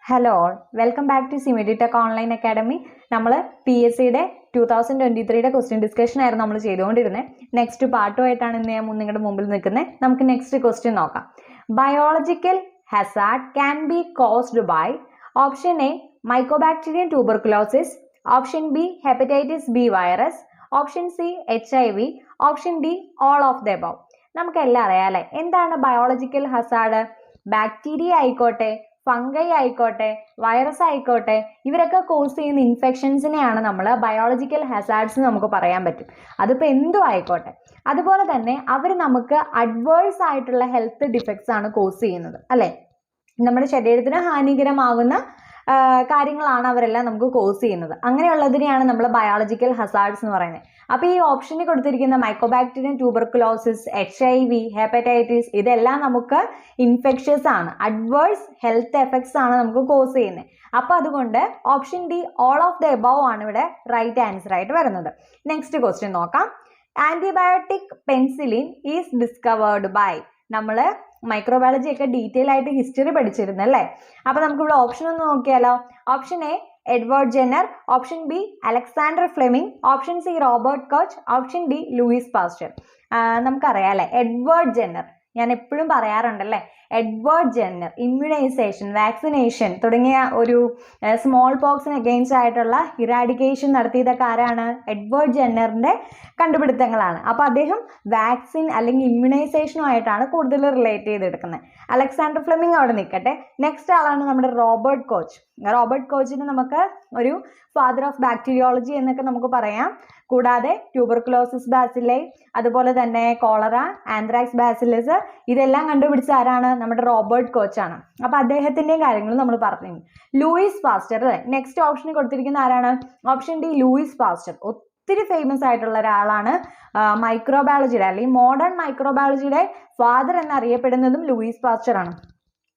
Hello all, welcome back to സിമിഡി tech online academy. നമ്മൾ PSCയുടെ 2023 ക്വസ്റ്റ്യൻ ഡിസ്കഷൻ ആയിരുന്നു നമ്മൾ ചെയ്തുകൊണ്ടിരുന്നത്. നെക്സ്റ്റ് പാർട്ടുമായിട്ടാണ് ഇന്ന് ഞാൻ നിങ്ങളുടെ മുമ്പിൽ നിൽക്കുന്നത്. നമുക്ക് നെക്സ്റ്റ് ക്വസ്റ്റ്യൻ നോക്കാം. Biological hazard can be caused by option A mycobacterium tuberculosis, option B hepatitis B virus, option C HIV, option D all of the above. നമുക്കെല്ലാം അറിയാം അല്ലേ, എന്താണ് ബയോളജിക്കൽ ഹസാർഡ്? ബാക്ടീരിയ ആയിക്കോട്ടെ, ഫംഗൈ ആയിക്കോട്ടെ, വൈറസ് ആയിക്കോട്ടെ, ഇവരൊക്കെ cos ചെയ്യുന്ന ഇൻഫെക്ഷൻസിനെയാണ് നമ്മൾ ബയോളജിക്കൽ ഹസാർഡ്സ് നമുക്ക് പറയാൻ പറ്റും. അതിപ്പോൾ എന്തും ആയിക്കോട്ടെ. അതുപോലെ തന്നെ അവർ നമുക്ക് അഡ്വേഴ്സ് ആയിട്ടുള്ള ഹെൽത്ത് ഡിഫക്ട്സ് ആണ് കോസ് ചെയ്യുന്നത് അല്ലേ. നമ്മുടെ ശരീരത്തിന് ഹാനികരമാകുന്ന കാര്യങ്ങളാണ് അവരെല്ലാം നമുക്ക് കോസ് ചെയ്യുന്നത്. അങ്ങനെയുള്ളതിനെയാണ് നമ്മൾ ബയോളജിക്കൽ ഹസാർഡ്സ് എന്ന് പറയുന്നത്. അപ്പോൾ ഈ ഓപ്ഷനിൽ കൊടുത്തിരിക്കുന്ന മൈക്കോബാക്ടീരിയം ട്യൂബർകുലോസിസ്, HIV, ഹെപ്പറ്റൈറ്റിസ്, ഇതെല്ലാം നമുക്ക് ഇൻഫെക്ഷ്യസ് ആണ്, അഡ്വേഴ്സ് ഹെൽത്ത് എഫക്ട്സ് ആണ് നമുക്ക് കോസ് ചെയ്യുന്നത്. അപ്പോൾ അതുകൊണ്ട് option D all of the above ആണ് ഇവിടെ റൈറ്റ് ആൻസർ ആയിട്ട് വരുന്നത്. നെക്സ്റ്റ് ക്വസ്റ്റ്യൻ നോക്കാം. Antibiotic penicillin is discovered by. നമ്മൾ മൈക്രോബയോളജി ഒക്കെ ഡീറ്റെയിൽ ആയിട്ട് ഹിസ്റ്ററി പഠിച്ചിരുന്നല്ലേ. അപ്പോൾ നമുക്കിവിടെ ഓപ്ഷൻ ഒന്ന് നോക്കിയാലോ. Option A Edward Jenner, option B Alexander Fleming, option C Robert Koch, option D Louis Pasteur. നമുക്കറിയാം അല്ലേ, എഡ്വേർഡ് ജെന്നർ, ഞാൻ എപ്പോഴും പറയാറുണ്ടല്ലേ, എഡ്വേർഡ് ജെന്നർ ഇമ്മ്യൂണൈസേഷൻ, വാക്സിനേഷൻ തുടങ്ങിയ ഒരു സ്മോൾ പോക്സിന് അഗെയിൻസ്റ്റ് ആയിട്ടുള്ള ഇറാഡിക്കേഷൻ നടത്തിയതൊക്കെ ആരാണ്? എഡ്വേർഡ് ജെന്നറിന്റെ കണ്ടുപിടുത്തങ്ങളാണ്. അപ്പോൾ അദ്ദേഹം വാക്സിൻ അല്ലെങ്കിൽ ഇമ്മ്യൂണൈസേഷനുമായിട്ടാണ് കൂടുതൽ റിലേറ്റ് ചെയ്തെടുക്കുന്നത്. അലക്സാണ്ടർ ഫ്ലെമിംഗ് അവിടെ നിൽക്കട്ടെ. നെക്സ്റ്റ് ആളാണ് നമ്മുടെ റോബർട്ട് കോച്ച്. റോബർട്ട് കോച്ചിന് നമുക്ക് ഒരു ഫാദർ ഓഫ് ബാക്ടീരിയോളജി എന്നൊക്കെ നമുക്ക് പറയാം. കൂടാതെ ട്യൂബർകുലോസിസ് ബാസിലൈ, അതുപോലെ തന്നെ കോളറ, ആന്ത്രാക്സ് ബാസിലസ്, ഇതെല്ലാം കണ്ടുപിടിച്ച ആരാണ്? നമ്മുടെ റോബർട്ട് കോച്ചാണ്. അപ്പോൾ അദ്ദേഹത്തിൻ്റെയും കാര്യങ്ങൾ നമ്മൾ പറഞ്ഞു. ലൂയിസ് പാസ്റ്റർ അല്ലേ നെക്സ്റ്റ് ഓപ്ഷനിൽ കൊടുത്തിരിക്കുന്ന ആരാണ്? Option D Louis pastor. ഒത്തിരി ഫേമസ് ആയിട്ടുള്ള ഒരാളാണ്. മൈക്രോബയോളജിയുടെ അല്ലെങ്കിൽ മോഡേൺ മൈക്രോബയോളജിയുടെ ഫാദർ എന്നറിയപ്പെടുന്നതും ലൂയിസ് പാസ്റ്റർ ആണ്.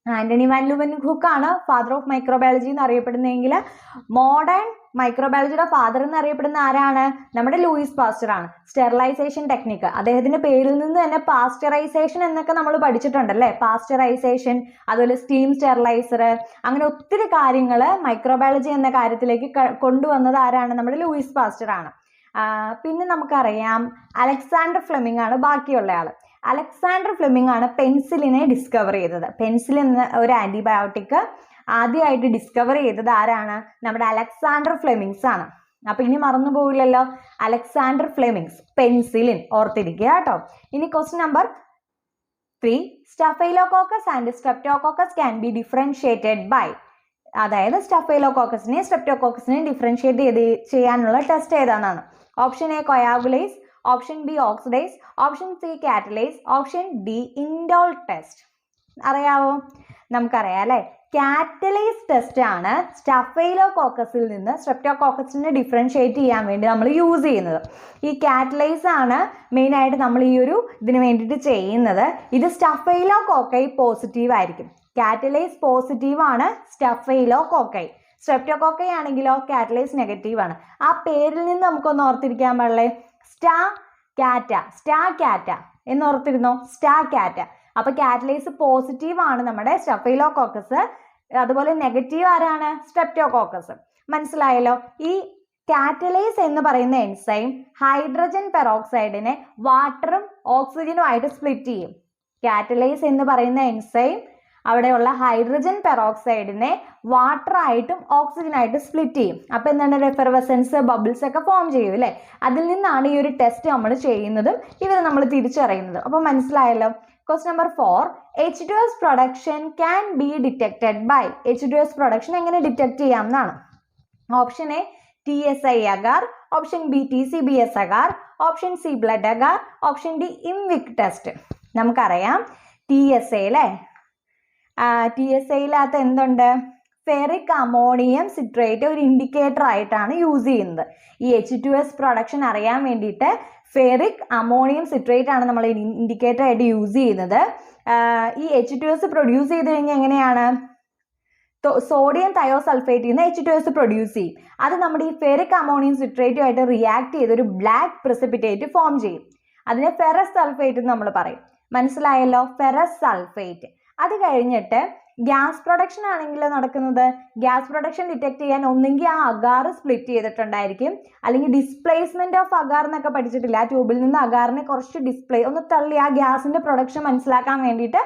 ആന്റണി വാൻ ലൂവൻഹുക്ക് ആണ് ഫാദർ ഓഫ് മൈക്രോബയോളജി എന്ന് അറിയപ്പെടുന്നതെങ്കിൽ മോഡേൺ മൈക്രോബയോളജിയുടെ ഫാദർ എന്നറിയപ്പെടുന്ന ആരാണ്? നമ്മുടെ ലൂയിസ് പാസ്റ്റർ ആണ്. സ്റ്റെറിലൈസേഷൻ ടെക്നിക്ക്, അദ്ദേഹത്തിന്റെ പേരിൽ നിന്ന് തന്നെ പാസ്റ്ററൈസേഷൻ എന്നൊക്കെ നമ്മൾ പഠിച്ചിട്ടുണ്ടല്ലേ. പാസ്റ്ററൈസേഷൻ, അതുപോലെ സ്റ്റീം സ്റ്റെറിലൈസർ, അങ്ങനെ ഒത്തിരി കാര്യങ്ങൾ മൈക്രോബയോളജി എന്ന കാര്യത്തിലേക്ക് കൊണ്ടുവന്നത് ആരാണ്? നമ്മുടെ ലൂയിസ് പാസ്റ്റർ ആണ്. പിന്നെ നമുക്കറിയാം അലക്സാണ്ടർ ഫ്ലെമിംഗ് ആണ് ബാക്കിയുള്ള ആള്. അലക്സാണ്ടർ ഫ്ലെമിംഗ് ആണ് പെൻസിലിനെ ഡിസ്കവർ ചെയ്തത്. പെൻസിലിൻ എന്ന ഒരു ആന്റിബയോട്ടിക് ആദ്യമായിട്ട് ഡിസ്കവർ ചെയ്തത് ആരാണ്? നമ്മുടെ അലക്സാണ്ടർ ഫ്ലെമിങ്സ് ആണ്. അപ്പൊ ഇനി മറന്നു പോവില്ലല്ലോ, അലക്സാണ്ടർ ഫ്ലെമിങ്സ്, പെൻസിലിൻ ഓർത്തിരിക്കുക കേട്ടോ. ഇനി question number 3, staphylococcus and streptococcus can be differentiated by. അതായത് സ്റ്റഫൈലോകോക്കസിനെ സ്ട്രെപ്റ്റോകോക്കസിനെ ഡിഫറൻഷിയേറ്റ് ചെയ്യാനുള്ള ടെസ്റ്റ് ഏതാണെന്നാണ്. Option A coagulase, option B oxidase, option C catalase, option D indole test. അറിയാവോ? നമുക്കറിയാം അല്ലേ, കാറ്റലൈസ് ടെസ്റ്റ് ആണ് സ്റ്റഫൈലോകോക്കസിൽ നിന്ന് സ്ട്രെപ്റ്റോകോക്കസിനെ ഡിഫറൻഷിയേറ്റ് ചെയ്യാൻ വേണ്ടി നമ്മൾ യൂസ് ചെയ്യുന്നത്. ഈ കാറ്റലൈസ് ആണ് മെയിനായിട്ട് നമ്മൾ ഈ ഒരു ഇതിന് വേണ്ടിയിട്ട് ചെയ്യുന്നത്. ഇത് സ്റ്റഫൈലോകോക്കൈ പോസിറ്റീവ് ആയിരിക്കും. കാറ്റലൈസ് പോസിറ്റീവ് ആണ് സ്റ്റഫൈലോകോക്കൈ. സ്ട്രെപ്റ്റോകോക്കൈ ആണെങ്കിലോ കാറ്റലൈസ് നെഗറ്റീവ് ആണ്. ആ പേരിൽ നിന്ന് നമുക്കൊന്ന് ഓർത്തിരിക്കാൻ പാടില്ലേ, സ്റ്റാ കാറ്റ എന്ന് ഓർത്തിരുന്നോ, സ്റ്റാ കാറ്റ. അപ്പൊ കാറ്റലൈസ് പോസിറ്റീവ് ആണ് നമ്മുടെ സ്റ്റഫൈലോകോക്കസ്, അതുപോലെ നെഗറ്റീവ് ആരാണ്? സ്ട്രെപ്റ്റോകോക്കസ്. മനസ്സിലായല്ലോ. ഈ കാറ്റലൈസ് എന്ന് പറയുന്ന എൻസൈം ഹൈഡ്രജൻ പെറോക്സൈഡിനെ വാട്ടറും ഓക്സിജനും ആയിട്ട് സ്പ്ലിറ്റ് ചെയ്യും. കാറ്റലൈസ് എന്ന് പറയുന്ന എൻസൈം അവിടെയുള്ള ഹൈഡ്രജൻ പെറോക്സൈഡിനെ വാട്ടർ ആയിട്ടും ഓക്സിജനായിട്ട് സ്പ്ലിറ്റ് ചെയ്യും. അപ്പോൾ എന്താണ്? എഫർവസൻസ്, ബബിൾസ് ഒക്കെ ഫോം ചെയ്യും അല്ലേ. അതിൽ നിന്നാണ് ഈ ഒരു ടെസ്റ്റ് നമ്മൾ ചെയ്യുന്നതും ഇവർ നമ്മൾ തിരിച്ചറിയുന്നതും. അപ്പോൾ മനസ്സിലായല്ലോ. Question number 4, H2S production can be detected by. H2S production എങ്ങനെ ഡിറ്റക്ട് ചെയ്യാം എന്നാണ്. Option A TSI agar, option B TCBS agar, option C blood agar, option D IMViC test. നമുക്കറിയാം TSA അല്ലേ, TSAയിലകത്ത് എന്തുണ്ട്? ഫെറിക് അമോണിയം സിട്രേറ്റ് ഒരു indicator ആയിട്ടാണ് use ചെയ്യുന്നത്. ഈ H2S പ്രൊഡക്ഷൻ അറിയാൻ വേണ്ടിയിട്ട് ഫെറിക് അമോണിയം സിട്രേറ്റ് ആണ് നമ്മൾ ഇൻഡിക്കേറ്റർ ആയിട്ട് യൂസ് ചെയ്യുന്നത്. ഈ H2S പ്രൊഡ്യൂസ് ചെയ്ത് കഴിഞ്ഞാൽ എങ്ങനെയാണ്? സോഡിയം തയോസൾഫേറ്റിൽ നിന്ന് H2S പ്രൊഡ്യൂസ് ചെയ്യും. അത് നമ്മുടെ ഈ ഫെറിക് അമോണിയം സിട്രേറ്റുമായിട്ട് റിയാക്ട് ചെയ്ത് ഒരു ബ്ലാക്ക് പ്രസിപ്പിറ്റേറ്റ് ഫോം ചെയ്യും. അതിനെ ഫെറസ് സൾഫേറ്റ് എന്ന് നമ്മൾ പറയും. മനസ്സിലായല്ലോ, ഫെറസ് സൾഫേറ്റ്. അത് കഴിഞ്ഞിട്ട് ഗ്യാസ് പ്രൊഡക്ഷൻ ആണെങ്കിലോ നടക്കുന്നത്, ഗ്യാസ് പ്രൊഡക്ഷൻ ഡിറ്റക്ട് ചെയ്യാൻ ഒന്നെങ്കിൽ ആ അഗാർ സ്പ്ലിറ്റ് ചെയ്തിട്ടുണ്ടായിരിക്കും, അല്ലെങ്കിൽ ഡിസ്പ്ലേസ്മെന്റ് ഓഫ് അഗാർ എന്നൊക്കെ പഠിച്ചിട്ടില്ല. ആ ട്യൂബിൽ നിന്ന് അഗാറിനെ കുറച്ച് ഒന്ന് തള്ളി ആ ഗ്യാസിന്റെ പ്രൊഡക്ഷൻ മനസ്സിലാക്കാൻ വേണ്ടിയിട്ട്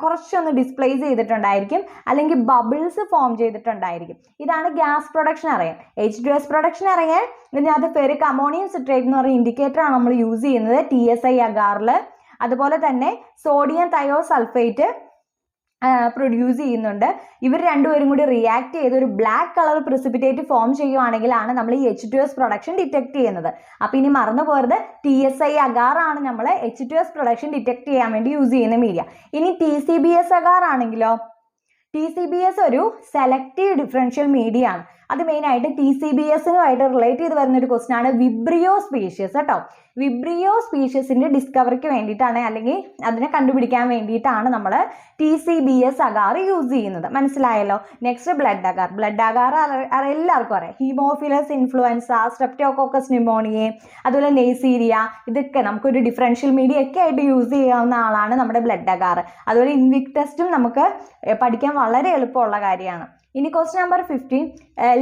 കുറച്ചൊന്ന് ഡിസ്പ്ലേസ് ചെയ്തിട്ടുണ്ടായിരിക്കും, അല്ലെങ്കിൽ ബബിൾസ് ഫോം ചെയ്തിട്ടുണ്ടായിരിക്കും. ഇതാണ് ഗ്യാസ് പ്രൊഡക്ഷൻ അറിയാൻ. H2S പ്രൊഡക്ഷൻ അറിയാൻ ഇതിനകത്ത് ഫെറിക് അമോണിയം സിട്രേറ്റ് എന്ന് പറയുന്ന ഇൻഡിക്കേറ്റർ ആണ് നമ്മൾ യൂസ് ചെയ്യുന്നത് TSI അഗാറിൽ. അതുപോലെ തന്നെ സോഡിയം തയോസൾഫേറ്റ് പ്രൊഡ്യൂസ് ചെയ്യുന്നുണ്ട്. ഇവർ രണ്ടുപേരും കൂടി റിയാക്ട് ചെയ്ത് ഒരു ബ്ലാക്ക് കളർ പ്രിസിപ്പിറ്റേറ്റ് ഫോം ചെയ്യുവാണെങ്കിലാണ് നമ്മൾ ഈ H2S പ്രൊഡക്ഷൻ ഡിറ്റക്ട് ചെയ്യുന്നത്. അപ്പൊ ഇനി മറന്നു പോരുത്, TSI അഗാർ ആണ് നമ്മൾ H2S പ്രൊഡക്ഷൻ ഡിറ്റക്ട് ചെയ്യാൻ വേണ്ടി യൂസ് ചെയ്യുന്ന മീഡിയ. ഇനി TCBS അഗാർ ആണെങ്കിലോ, TCBS ഒരു സെലക്റ്റീവ് ഡിഫറൻഷ്യൽ മീഡിയ ആണ്. അത് മെയിൻ ആയിട്ട് TCBSനുമായിട്ട് റിലേറ്റ് ചെയ്ത് വരുന്ന ഒരു ക്വസ്റ്റൻ ആണ് വിബ്രിയോ സ്പീഷ്യസ് കേട്ടോ. വിബ്രിയോ സ്പീഷ്യസിന്റെ ഡിസ്കവറിക്ക് വേണ്ടിയിട്ടാണ്, അല്ലെങ്കിൽ അതിനെ കണ്ടുപിടിക്കാൻ വേണ്ടിയിട്ടാണ് നമ്മൾ TCBS അഗാർ യൂസ് ചെയ്യുന്നത്. മനസ്സിലായല്ലോ. Next blood agar. Blood agar എല്ലാവർക്കും അറിയാം. ഹീമോഫിലസ് ഇൻഫ്ലുവൻസ, സ്ട്രെപ്റ്റോകോക്കസ് ന്യൂമോണിയ, അതുപോലെ നെയ്സീരിയ, ഇതൊക്കെ നമുക്കൊരു ഡിഫറൻഷ്യൽ മീഡിയ ഒക്കെ ആയിട്ട് യൂസ് ചെയ്യാവുന്ന ആളാണ് നമ്മുടെ ബ്ലഡ് അഗാർ. അതുപോലെ ഇൻവിക്ടസ്റ്റും നമുക്ക് പഠിക്കാൻ വളരെ എളുപ്പമുള്ള കാര്യമാണ്. ഇനി question number 15,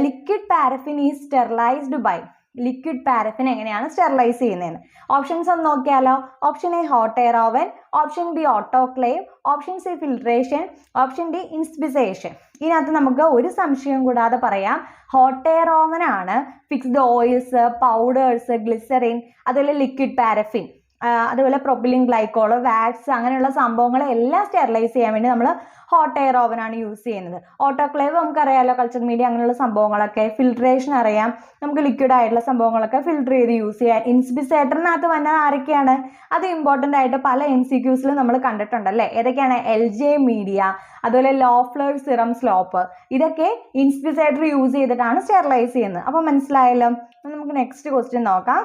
liquid paraffin is sterilised by. Liquid paraffin എങ്ങനെയാണ് സ്റ്റെറിലൈസ് ചെയ്യുന്നതെന്ന് ഓപ്ഷൻസ് ഒന്ന് നോക്കിയാലോ. Option A hot air oven, option B autoclave, option C filtration, option D inspissation. ഇതിനകത്ത് നമുക്ക് ഒരു സംശയം കൂടാതെ പറയാം, ഹോട്ട് എയർ ഓവൻ ആണ് ഫിക്സ്ഡ് ഓയിൽസ്, പൗഡേഴ്സ്, ഗ്ലിസറിൻ, അതുപോലെ ലിക്വിഡ് പാരഫിൻ, അതുപോലെ പ്രൊപ്പിലിൻ ഗ്ലൈക്കോൾ, വാക്സ്, അങ്ങനെയുള്ള സംഭവങ്ങളെല്ലാം സ്റ്റെറിലൈസ് ചെയ്യാൻ വേണ്ടി നമ്മൾ ഹോട്ട് എയർ ഓവൻ ആണ് യൂസ് ചെയ്യുന്നത്. ഓട്ടോക്ലേവ് നമുക്കറിയാമല്ലോ, കൾച്ചർ മീഡിയ അങ്ങനെയുള്ള സംഭവങ്ങളൊക്കെ. ഫിൽട്രേഷൻ അറിയാം, നമുക്ക് ലിക്വിഡ് ആയിട്ടുള്ള സംഭവങ്ങളൊക്കെ ഫിൽട്ടർ ചെയ്ത് യൂസ് ചെയ്യാം. ഇൻസ്പിസേറ്ററിനകത്ത് വന്നത് ആരൊക്കെയാണ്? അത് ഇമ്പോർട്ടൻ്റ് ആയിട്ട് പല MCQസിലും നമ്മൾ കണ്ടിട്ടുണ്ടല്ലേ. ഏതൊക്കെയാണ്? LJ മീഡിയ, അതുപോലെ ലോഫ്ലർ സിറം സ്ലോപ്പ്, ഇതൊക്കെ ഇൻസ്പിസേറ്റർ യൂസ് ചെയ്തിട്ടാണ് സ്റ്റെറിലൈസ് ചെയ്യുന്നത്. അപ്പോൾ മനസ്സിലായല്ലോ. നമുക്ക് നെക്സ്റ്റ് ക്വസ്റ്റ്യൻ നോക്കാം.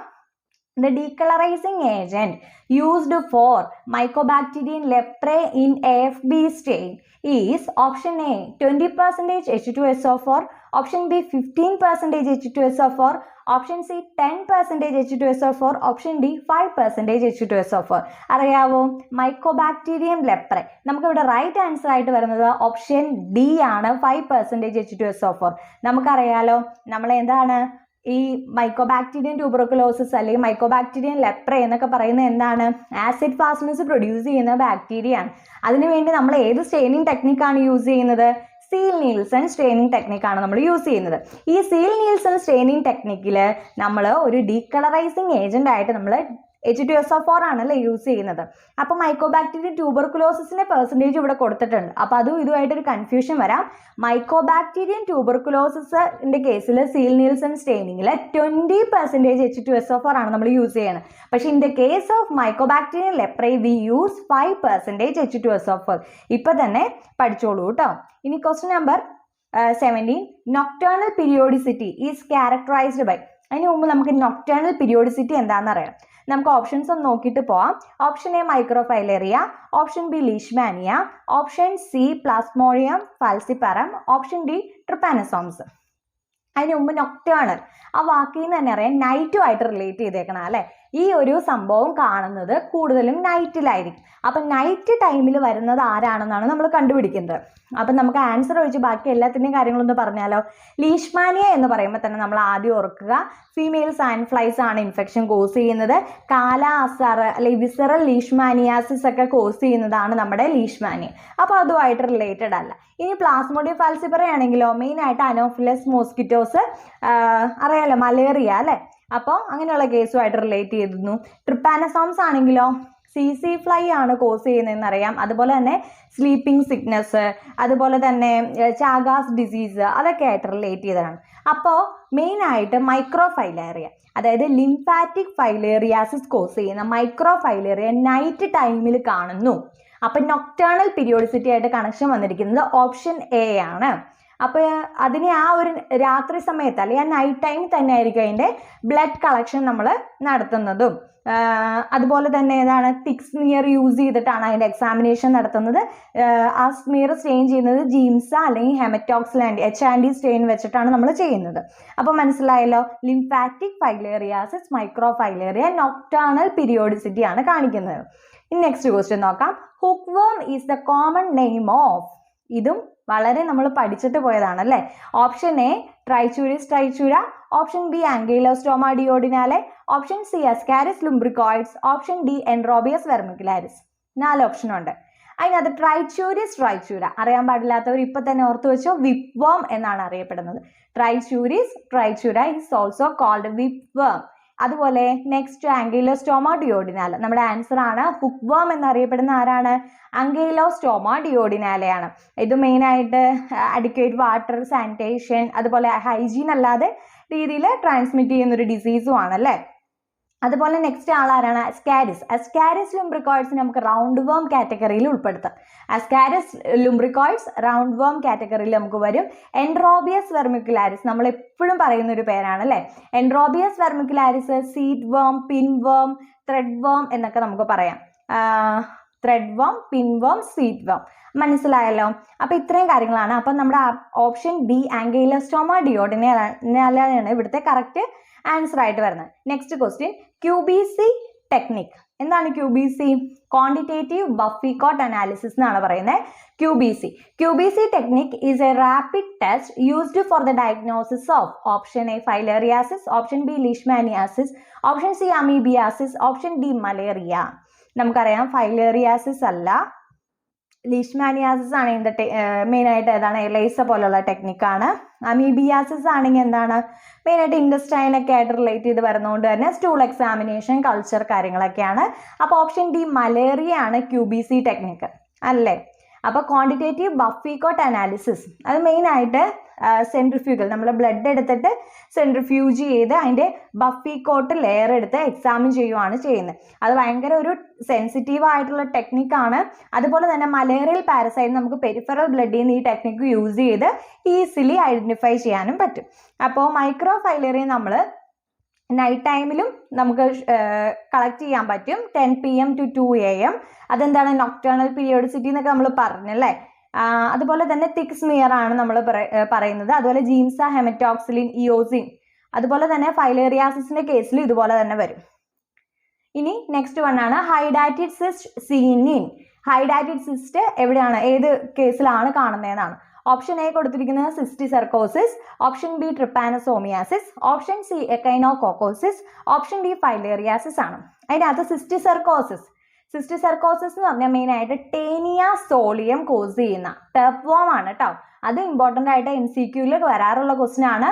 The decolorizing agent used for Mycobacterium leprae in AFB stain is option A 20% H2SO4, option B 15% H2SO4, option C 10% H2SO4, option D 5% H2SO4. അറിയാവോ? Mycobacterium leprae. നമുക്കിവിടെ right answer ആയിട്ട് വരുന്നത് ഓപ്ഷൻ D ആണ്, 5% H2SO4. നമുക്കറിയാലോ, നമ്മൾ എന്താണ് ഈ മൈക്കോബാക്ടീരിയം ട്യൂബർക്കുലോസിസ് അല്ലെങ്കിൽ മൈക്കോബാക്ടീരിയം ലെപ്രെ എന്നൊക്കെ പറയുന്നത് എന്താണ്? ആസിഡ് ഫാസ്റ്റ്നസ് പ്രൊഡ്യൂസ് ചെയ്യുന്ന ബാക്ടീരിയ ആണ്. അതിനുവേണ്ടി നമ്മൾ ഏത് സ്റ്റെയിനിങ് ടെക്നിക്കാണ് യൂസ് ചെയ്യുന്നത്? സീൽ നീൽസൺ സ്റ്റെയിനിങ് ടെക്നിക്കാണ് നമ്മൾ യൂസ് ചെയ്യുന്നത്. ഈ സീൽ നീൽസൺ സ്റ്റെയിനിങ് ടെക്നിക്കിൽ നമ്മൾ ഒരു ഡീകളറൈസിങ് ഏജന്റ് ആയിട്ട് നമ്മൾ H2SO4 ആണല്ലേ യൂസ് ചെയ്യുന്നത്. അപ്പോൾ മൈക്കോബാക്ടീരിയം ട്യൂബർക്കുലോസിന്റെ പെർസെൻറ്റേജ് ഇവിടെ കൊടുത്തിട്ടുണ്ട്. അപ്പോൾ അതും ഇതുമായിട്ടൊരു കൺഫ്യൂഷൻ വരാം. മൈക്കോബാക്ടീരിയം ട്യൂബർക്കുലോസിന്റെ കേസിൽ സീൽ നീൽസൺ സ്റ്റെയിനിങ്ങിൽ 20% H2SO4 ആണ് നമ്മൾ യൂസ് ചെയ്യുന്നത്. പക്ഷേ in the case of mycobacterium leprae we use 5% H2SO4. ഇപ്പം തന്നെ പഠിച്ചോളൂ കേട്ടോ. ഇനി question number 17, nocturnal periodicity is characterised by. അതിന് മുമ്പ് നമുക്ക് നൊക്ടേണൽ പീരിയോഡിസിറ്റി എന്താണെന്ന് അറിയാം. നമുക്ക് ഓപ്ഷൻസ് ഒന്ന് നോക്കിയിട്ട് പോവാം. Option A microfilaria, option B leishmania, option C plasmodium falciparum, option D trypanosomes. അതിന് മുമ്പ് നൊക്ടേണൽ ആ വാക്കിൽ നിന്ന് തന്നെ അറിയാം, നൈറ്റുമായിട്ട് റിലേറ്റ് ചെയ്തേക്കണം അല്ലേ. ഈ ഒരു സംഭവം കാണുന്നത് കൂടുതലും നൈറ്റിലായിരിക്കും. അപ്പം നൈറ്റ് ടൈമിൽ വരുന്നത് ആരാണെന്നാണ് നമ്മൾ കണ്ടുപിടിക്കുന്നത്. അപ്പം നമുക്ക് ആൻസർ ഒഴിച്ച് ബാക്കി എല്ലാത്തിൻ്റെയും കാര്യങ്ങളൊന്ന് പറഞ്ഞാലോ. ലീഷ്മാനിയ എന്ന് പറയുമ്പോൾ തന്നെ നമ്മൾ ആദ്യം ഓർക്കുക, ഫീമെയിൽ സാൻഡ് ഫ്ലൈസ് ആണ് ഇൻഫെക്ഷൻ കോസ് ചെയ്യുന്നത്. കാല അസർ അല്ലെങ്കിൽ വിസറൽ ലീഷ്മാനിയാസിസ് ഒക്കെ കോസ് ചെയ്യുന്നതാണ് നമ്മുടെ ലീഷ്മാനിയ. അപ്പോൾ അതുമായിട്ട് റിലേറ്റഡ് അല്ല. ഇനി പ്ലാസ്മോഡിയം ഫാൽസിപാരം ആണെങ്കിലോ, മെയിനായിട്ട് അനോഫിലസ് മോസ്കിറ്റോസ് അറിയാലോ, മലേറിയ അല്ലേ. അപ്പോൾ അങ്ങനെയുള്ള കേസുമായിട്ട് റിലേറ്റ് ചെയ്തിരുന്നു. ട്രിപ്പാനസോംസ് ആണെങ്കിലോ CC ഫ്ലൈ ആണ് കോസ് ചെയ്യുന്നതെന്ന് അറിയാം. അതുപോലെ തന്നെ സ്ലീപ്പിംഗ് സിക്നസ്, അതുപോലെ തന്നെ ചാഗാസ് ഡിസീസ്, അതൊക്കെ ആയിട്ട് റിലേറ്റ് ചെയ്തതാണ്. അപ്പോൾ മെയിനായിട്ട് മൈക്രോഫൈലേറിയ, അതായത് ലിംഫാറ്റിക് ഫൈലേറിയാസിസ് കോസ് ചെയ്യുന്ന മൈക്രോഫൈലേറിയ നൈറ്റ് ടൈമിൽ കാണുന്നു. അപ്പം നൊക്ടേണൽ പീരിയോഡിസിറ്റി ആയിട്ട് കണക്ഷൻ വന്നിരിക്കുന്നത് ഓപ്ഷൻ എ ആണ്. അപ്പോൾ അതിനെ ആ ഒരു രാത്രി സമയത്ത് അല്ലെങ്കിൽ ആ നൈറ്റ് ടൈം തന്നെ ആയിരിക്കും അതിൻ്റെ ബ്ലഡ് കളക്ഷൻ നമ്മൾ നടത്തുന്നതും. അതുപോലെ തന്നെ ഏതാണ്, തിക് സ്മിയർ യൂസ് ചെയ്തിട്ടാണ് അതിൻ്റെ എക്സാമിനേഷൻ നടത്തുന്നത്. ആ സ്മിയർ സ്റ്റെയിൻ ചെയ്യുന്നത് ജീംസ അല്ലെങ്കിൽ ഹെമറ്റോക്സിലാൻഡ് H സ്റ്റെയിൻ വെച്ചിട്ടാണ് നമ്മൾ ചെയ്യുന്നത്. അപ്പോൾ മനസ്സിലായല്ലോ, lymphatic filariasis, microfilaria, nocturnal periodicity ആണ് കാണിക്കുന്നത്. ഇനി നെക്സ്റ്റ് ക്വസ്റ്റ്യൻ നോക്കാം. Hookworm is the common name of. ഇതും വളരെ നമ്മൾ പഠിച്ചിട്ട് പോയതാണ് അല്ലേ. Option A trichuris trichiura, option B ancylostoma duodenale, option C ascaris lumbricoides, option D enterobius vermicularis. 4 option ഉണ്ട്. അതിനകത്ത് ട്രൈച്ചൂരിസ് ട്രൈച്ചൂര അറിയാൻ പാടില്ലാത്തവർ ഇപ്പൊ തന്നെ ഓർത്തു വെച്ചോ, വിപ്വേം എന്നാണ് അറിയപ്പെടുന്നത്. ട്രൈച്ചൂരിസ് ട്രൈച്ചൂര ഈസ് ഓൾസോ കോൾഡ് വിപ്വേം. അതുപോലെ നെക്സ്റ്റ് ആങ്കൈലോസ്റ്റോമ ഡിയോഡിനാല, നമ്മുടെ ആൻസർ ആണ്. ഹുക്വേം എന്നറിയപ്പെടുന്ന ആരാണ്? ആങ്കൈലോസ്റ്റോമ ഡിയോഡിനാലയാണ്. ഇത് മെയിൻ ആയിട്ട് അഡിക്വേറ്റ് വാട്ടർ, സാനിറ്റേഷൻ, അതുപോലെ ഹൈജീൻ അല്ലാതെ രീതിയിൽ ട്രാൻസ്മിറ്റ് ചെയ്യുന്ന ഒരു ഡിസീസും ആണല്ലേ. അതുപോലെ നെക്സ്റ്റ് ആളാരാണ്? അസ്കാരിസ്. അസ്കാരിസ് ലുംബ്രിക്കോയിഡ്സ് നമുക്ക് റൗണ്ട് വേം കാറ്റഗറിയിൽ ഉൾപ്പെടുത്താം. അസ്കാരിസ് ലുംബ്രിക്കോയിഡ്സ് റൗണ്ട് വേം കാറ്റഗറിയിൽ നമുക്ക് വരും. എൻഡ്രോബിയസ് വെർമിക്കുലാരിസ് നമ്മൾ എപ്പോഴും പറയുന്ന ഒരു പേരാണ് അല്ലേ. എൻഡ്രോബിയസ് വെർമിക്കുലാരിസ് സീഡ് വേം, പിൻ വേം, ത്രെഡ് വേം എന്നൊക്കെ നമുക്ക് പറയാം. ത്രെഡ് വേം, പിൻ വേം, സീഡ് വേം. മനസ്സിലായല്ലോ. അപ്പൊ ഇത്രയും കാര്യങ്ങളാണ്. അപ്പൊ നമ്മുടെ ഓപ്ഷൻ ബി ആങ്കൈലോസ്റ്റോമ ഡിയോഡിനാലയാണ് ഇവിടുത്തെ കറക്റ്റ് ആൻസർ ആയിട്ട് വരുന്നത്. Next question, QBC technique. എന്താണ് QBC? ക്വാണ്ടിറ്റേറ്റീവ് ബഫിക്കോട്ട് അനാലിസിസ് എന്നാണ് പറയുന്നത്. QBC technique is A rapid test used for the diagnosis of option A filariasis, option B leishmaniasis, option C amoebiasis, option D malaria. നമുക്കറിയാം filariasis അല്ല, leishmaniasis ആണ് ഇതിന്റെ main ആയിട്ട് ഏതാണ്? ELISA പോലുള്ള ടെക്നിക്കാണ്. അമീബിയാസിസ് ആണെങ്കിൽ എന്താണ്? മെയിൻ ആയിട്ട് ഇൻഡസ്റ്റൈനൊക്കെ ആയിട്ട് റിലേറ്റ് ചെയ്ത് വരുന്നതുകൊണ്ട് തന്നെ സ്റ്റൂൾ എക്സാമിനേഷൻ, കൾച്ചർ കാര്യങ്ങളൊക്കെയാണ്. അപ്പോൾ ഓപ്ഷൻ ഡി മലേറിയ ആണ് QBC ടെക്നിക്ക് അല്ലേ. അപ്പോൾ ക്വാണ്ടിറ്റേറ്റീവ് ബഫിക്കോട്ട് അനാലിസിസ് അത് മെയിൻ ആയിട്ട് സെൻട്രിഫ്യൂഗൽ, നമ്മൾ ബ്ലഡ് എടുത്തിട്ട് സെൻട്രിഫ്യൂജ് ചെയ്ത് അതിൻ്റെ ബഫിക്കോട്ട് ലെയർ എടുത്ത് എക്സാമിൻ ചെയ്യുവാണ് ചെയ്യുന്നത്. അത് ഭയങ്കര ഒരു സെൻസിറ്റീവ് ആയിട്ടുള്ള ടെക്നിക്കാണ്. അതുപോലെ തന്നെ മലേറിയൽ പാരസൈറ്റ് നമുക്ക് പെരിഫറൽ ബ്ലഡിൽ നിന്ന് ഈ ടെക്നിക്ക് യൂസ് ചെയ്ത് ഈസിലി ഐഡന്റിഫൈ ചെയ്യാനും പറ്റും. അപ്പോൾ മൈക്രോ ഫൈലേറിയ നമ്മൾ നൈറ്റ് ടൈമിലും നമുക്ക് കളക്ട് ചെയ്യാൻ പറ്റും, 10 PM to 2 AM. അതെന്താണ്? നൊക്ടേണൽ പീരിയോഡിസിറ്റി എന്നൊക്കെ നമ്മൾ പറഞ്ഞല്ലേ. അതുപോലെ തന്നെ തിക് സ്മിയർ ആണ് നമ്മൾ പറയുന്നത്. അതുപോലെ ജീൻസ, ഹെമറ്റോക്സിലിൻ, ഇയോസിൻ. അതുപോലെ തന്നെ ഫൈലേറിയാസിന്റെ കേസിൽ ഇതുപോലെ തന്നെ വരും. ഇനി നെക്സ്റ്റ് വൺ ആണ് hydatid cyst seen in. Hydatid cyst എവിടെയാണ്, ഏത് കേസിലാണ് കാണുന്നതെന്നാണ്. ഓപ്ഷൻ എ കൊടുത്തിരിക്കുന്നത് cysticercosis, option B trypanosomiasis, option C echinococcosis, option D filariasis ആണ്. അതിനകത്ത് സിസ്റ്റിസെർക്കോസിസ് എന്ന് പറഞ്ഞാൽ മെയിൻ ആയിട്ട് ടേനിയ സോളിയം കോസ് ചെയ്യുന്ന ടേപ്പ് വോം ആണ് കേട്ടോ. അത് ഇമ്പോർട്ടൻ്റ് ആയിട്ട് MCQയിൽ വരാറുള്ള ക്വസ്റ്റ്യൻ ആണ്.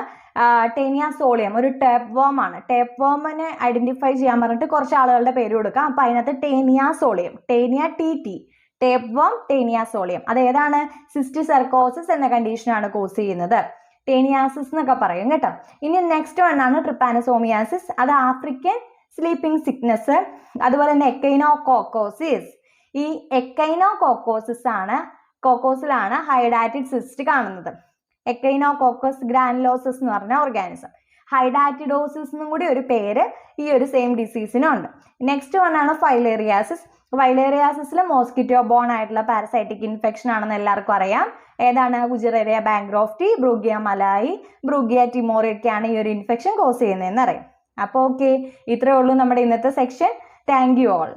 ടേനിയ സോളിയം ഒരു ടേപ്പ് വോം ആണ്. ടേപ്പ് വോമിനെ ഐഡന്റിഫൈ ചെയ്യാൻ പറഞ്ഞിട്ട് കുറച്ച് ആളുകളുടെ പേര് കൊടുക്കാം. അപ്പൊ അതിനകത്ത് Taenia സോളിയം, Taenia TT, tape warm, Taenia സോളിയം. അത് ഏതാണ്? സിസ്റ്റിസെർക്കോസിസ് എന്ന കണ്ടീഷനാണ് കോസ് ചെയ്യുന്നത്. ടേനിയാസിസ് എന്നൊക്കെ പറയും കേട്ടോ. ഇനി നെക്സ്റ്റ് വൺ ആണ് ട്രിപ്പാനസോമിയാസിസ്. അത് ആഫ്രിക്കൻ സ്ലീപ്പിംഗ് സിക്നസ്. അതുപോലെ തന്നെ എക്കൈനോകോക്കോസിസ്. ഈ കോക്കോസിലാണ് ഹൈഡാറ്റിഡ് സിസ്റ്റ് കാണുന്നത്. എക്കൈനോകോക്കസ് ഗ്രാനുലോസസ് എന്ന് പറഞ്ഞ ഓർഗാനിസം. ഹൈഡാറ്റിഡോസിസ് എന്നും കൂടി ഒരു പേര് ഈ ഒരു സെയിം ഡിസീസിനുണ്ട്. നെക്സ്റ്റ് വൺ ആണ് ഫൈലേറിയാസിസ്. ഫൈലേറിയാസിസിൽ മോസ്കിറ്റോ ബോൺ ആയിട്ടുള്ള പാരസൈറ്റിക് ഇൻഫെക്ഷൻ ആണെന്ന് എല്ലാവർക്കും അറിയാം. ഏതാണ്? ഗുജറേറിയ ബാങ്ക്രോഫ്റ്റി, ബ്രൂഗിയ മലായി, ബ്രൂഗിയ ടിമോറിയൊക്കെയാണ് ഈ ഒരു ഇൻഫെക്ഷൻ കോസ് ചെയ്യുന്നതെന്ന് അറിയാം. അപ്പോൾ ഓക്കെ, ഇത്രയേ ഉള്ളൂ നമ്മുടെ ഇന്നത്തെ സെക്ഷൻ. Thank you all.